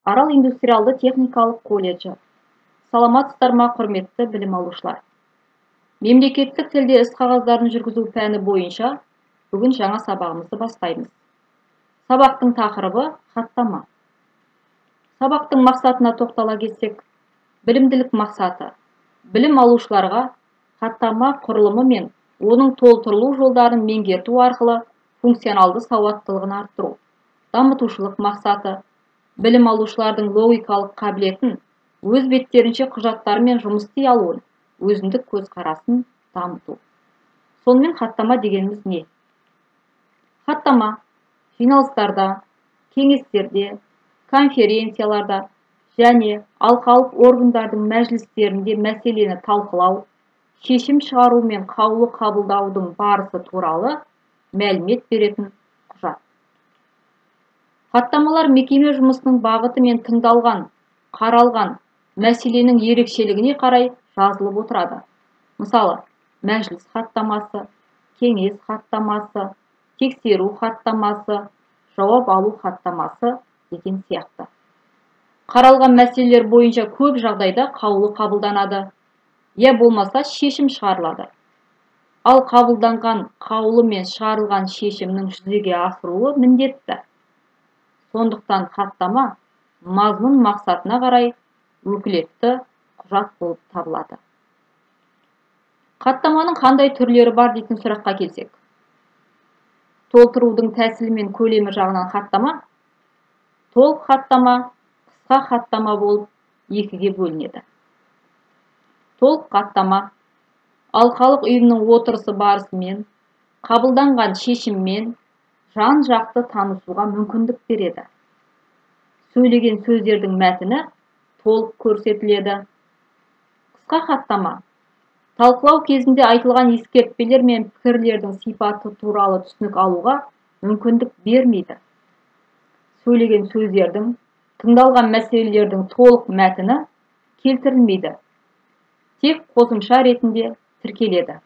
Арал индустриалды техникалық колледжі. Саламатсыздар ма, құрметті білім алушылар. Мемлекеттік тілде іс қағаздарын жүргізу пәні бойынша бүгін жаңа сабағымызды бастаймыз. Сабақтың тақырыбы хаттама. Сабақтың мақсатына тоқтала кетсек, білімділік мақсаты. Білім алушыларға хаттама құрылымы мен оның толтырылу жолдарын меңгерту арқылы функционалды сауаттылығын арттыру. Дамытушылық мақсаты. Білім алушылардың логикалық қабілетін, өз беттерінше құжаттармен жұмыс істей алуын, өзіндік көзқарасын дамыту. Сонымен хаттама дегеніміз не? Хаттама жиналыстарда, кеңестерде, конференцияларда және алқалық органдардың мәжілістерінде мәселені талқылау, шешім шығару мен қаулы қабылдаудың барысы туралы мәлімет беретін құжат. Хаттамалар мекеме жұмысының бағыты мен тыңдалған, қаралған мәселенің ерекшелігіне қарай жазылып отырады. Мысалы, мәжіліс хаттамасы, кеңес хаттамасы, тексеру хаттамасы, жауап алу хаттамасы деген сияқты. Қаралған мәселелер бойынша көп жағдайда қаулы қабылданады, я болмаса шешім шығарылады. Ал қабылданған қаулы мен шығарылған шешімнің жүзеге асырылуы міндетті. Сондықтан хаттама мазмұн мақсатына қарай өкілетті құжат болып табылады. Хаттаманың қандай түрлері бар дейтін сұраққа келсек. Толтырудың тәсілі мен көлемі жағынан хаттама, толық хаттама, қысқа хаттама болып екіге бөлінеді. Толық хаттама алқалық ұйымның отырысы барысымен, қабылданған шешіммен жан жақты танысуға мүмкіндік береді. Сөйлеген сөздердің мәтіні толық көрсетіледі. Қысқа хаттама талқылау кезінде айтылған ескертпелер мен пікірлердің сипаты туралы түсінік алуға мүмкіндік бермейді. Сөйлеген сөздердің, тыңдалған мәселелердің толық мәтіні келтірілмейді. Тек қосымша ретінде тіркеледі.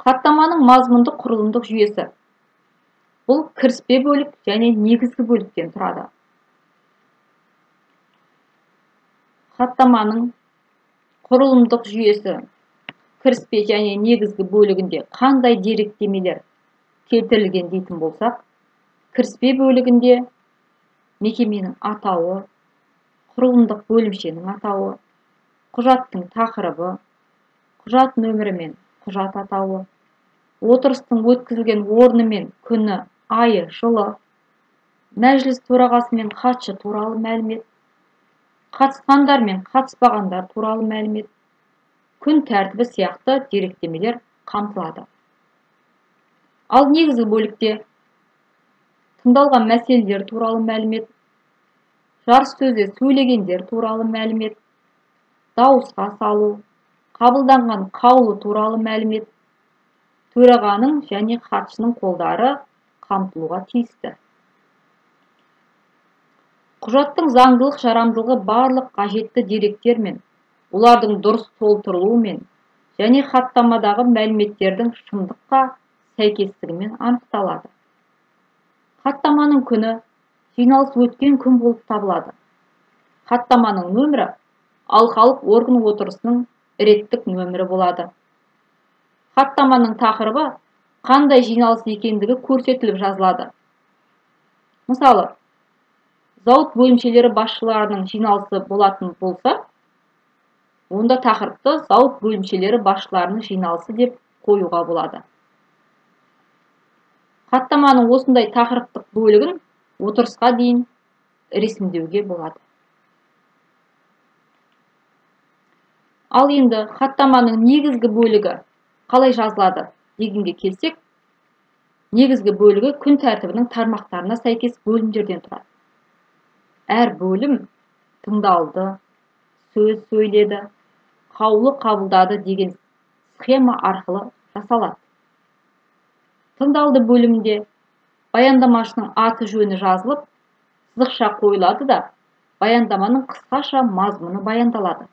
Хаттаманың мазмұндық құрылымдық жүйесі. Бұл кіріспе бөлік және негізгі бөліктен тұрады. Хаттаманың құрылымдық жүйесі кіріспе және негізгі бөлігінде қандай деректемелер келтірілген дейтін болсақ, кіріспе бөлігінде мекеменің атауы, құрылымдық бөлімшенің атауы, құжаттың тақырыбы, құжат нөмірі мен құжат атауы, отырыстың өткізілген орны мен күні, айы, жылы, мәжіліс төрағасы мен хатшы туралы мәлімет, қатысқандар мен қатыспағандар туралы мәлімет, күн тәртібі сияқты деректемелер қамтылады. Ал негізгі бөлікте тыңдалған мәселелер туралы мәлімет, жарыс сөзде сөйлегендер туралы мәлімет, дауысқа салу, қабылданған қаулы туралы мәлімет, төрағаның және хатшының қолдары қамтылуға тиісті. Құжаттың заңдылық жарамдылығы барлық қажетті деректер мен олардың дұрыс толтырылуы мен және хаттамадағы мәліметтердің шындыққа сәйкестігімен анықталады. Хаттаманың күні жиналыс өткен күн болып табылады. Хаттаманың нөмірі алқалық орган отырысының реттік нөмірі болады. Хаттаманың тақырыбы қандай жиналыс екендігі көрсетіліп жазылады. Мысалы, зауыт бөлімшелері басшыларының жиналысы болатын болса, онда тақырыпты зауыт бөлімшелері басшыларының жиналысы деп қоюға болады. Хаттаманың осындай тақырыптық бөлігін отырысқа дейін ресімдеуге болады. Ал енді хаттаманың негізгі бөлігі қалай жазылады дегенге келсек, негізгі бөлігі күн тәртібінің тармақтарына сәйкес бөлімдерден тұрады. Әр бөлім тыңдалды, сөз сөйледі, қаулы қабылдады деген схема арқылы жасалады. Тыңдалды бөлімінде баяндамашының аты жөні жазылып, сызықша қойылады да, баяндаманың қысқаша мазмұны баяндалады.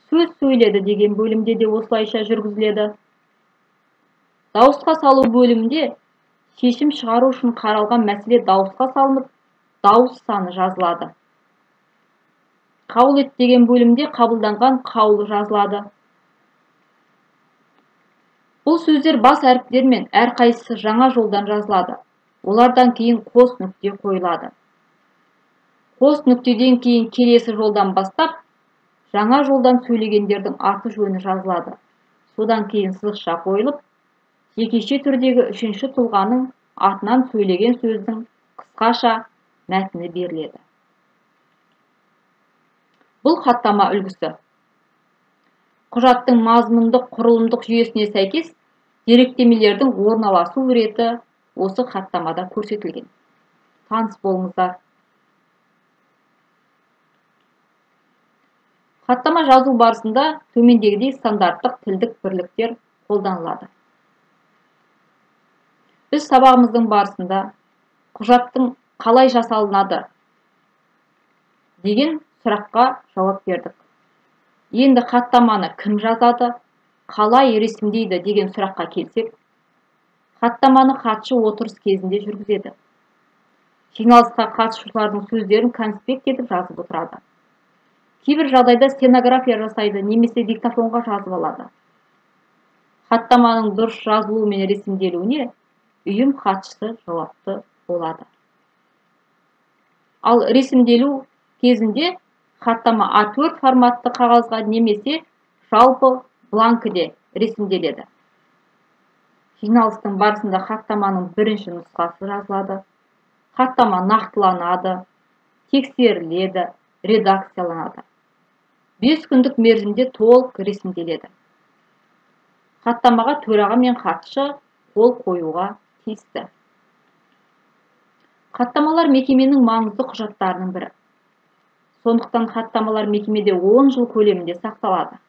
Сөз сөйледі деген бөлімде де осылайша жүргізіледі. Дауысқа салу бөлімінде шешім шығару үшін қаралған мәселе дауысқа салынып, дауыс саны жазылады. Қаулы ет деген бөлімде қабылданған қаулы жазылады. Бұл сөздер бас әріптермен әрқайсысы жаңа жолдан жазылады. Олардан кейін қос нүкте қойылады. Қос нүктеден кейін келесі жолдан бастап, жаңа жолдан сөйлегендердің аты жөні жазылады. Содан кейін сызықша қойылып, жекеше түрдегі үшінші тұлғаның атынан сөйлеген сөздің қысқаша мәтіні беріледі. Бұл хаттама үлгісі. Құжаттың мазмұндық құрылымдық жүйесіне сәйкес деректемелердің орналасу реті осы хаттамада көрсетілген. Таныс болыңыздар. Хаттама жазу барысында төмендегідей стандарттық тілдік бірліктер қолданылады. Біз сабағымыздың барысында құжаттың қалай жасалынады деген сұраққа жауап бердік. Енді хаттаманы кім жазады, қалай ресімдейді деген сұраққа келсек, хаттаманы хатшы отырыс кезінде жүргізеді. Жиналысқа қатысушылардың сөздерін конспект етіп жазып отырады. Кейбір жағдайда стенография жасайды, немесе диктофонға жазып алады. Хаттаманың дұрыс жазылуы мен ресімделуіне ұйым хатшысы жауапты болады. Ал ресімделу кезінде хаттама A4 форматты қағазға немесе жалпы бланкіде ресімделеді. Жиналыстың барысында хаттаманың бірінші нұсқасы жазылады. Хаттама нақтыланады, тексеріледі, редакцияланады. 5 күндік мерзімде толық ресімделеді. Хаттамаға төраға мен хатшы қол қоюға тиісті. Хаттамалар мекеменің маңызды құжаттарының бірі. Сондықтан хаттамалар мекемеде 10 жыл көлемінде сақталады.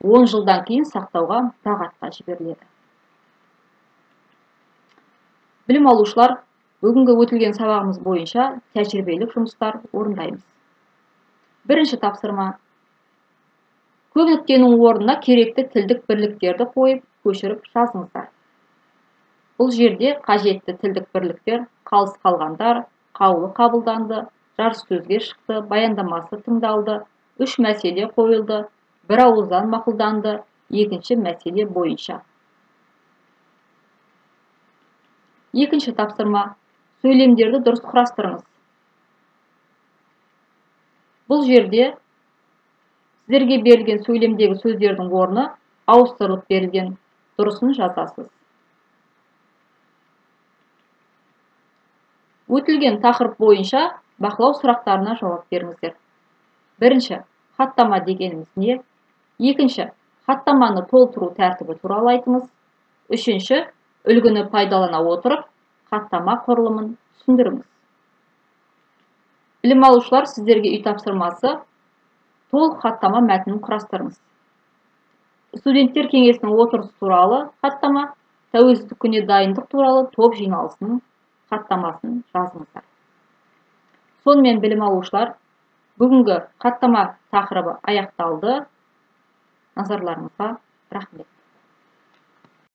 10 жылдан кейін сақтауға мұрағатқа жіберіледі. Білім алушылар, бүгінгі өтілген сабағымыз бойынша тәжірибелік жұмыстар орындаймыз. Бірінші тапсырма. Көп нүктенің орнына керекті тілдік бірліктерді қойып, көшіріп жазыңыздар. Бұл жерде қажетті тілдік бірліктер қалыс қалғандар, қаулы қабылданды, жарыс сөзге шықты, баяндамасы тыңдалды, 3 мәселе қойылды, бір ауыздан мақұлданды, екінші мәселе бойынша. Екінші тапсырма. Сөйлемдерді дұрыс құрастырыңыз. Бұл жерде сіздерге берілген сөйлемдегі сөздердің орны ауыстырылып берілген, дұрысын жазасыз. Өтілген тақырып бойынша бақылау сұрақтарына жауап беріңіздер. Бірінші, хаттама дегеніміз не? Екінші, хаттаманы толтыру тәртібі туралы айтыңыз. Үшінші, үлгіні пайдалана отырып, хаттама құрылымын түсіндіріңіз. Білім алушылар, сіздерге үй тапсырмасы толық хаттама мәтінін құрастырыңыз. Студенттер кеңесінің отырысы туралы хаттама, тәуелсіздік күніне дайындық туралы топ жиналысының хаттамасын жазыңыздар. Сонымен білім алушылар, бүгінгі хаттама тақырыбы аяқталды. Назарларыңызға рахмет.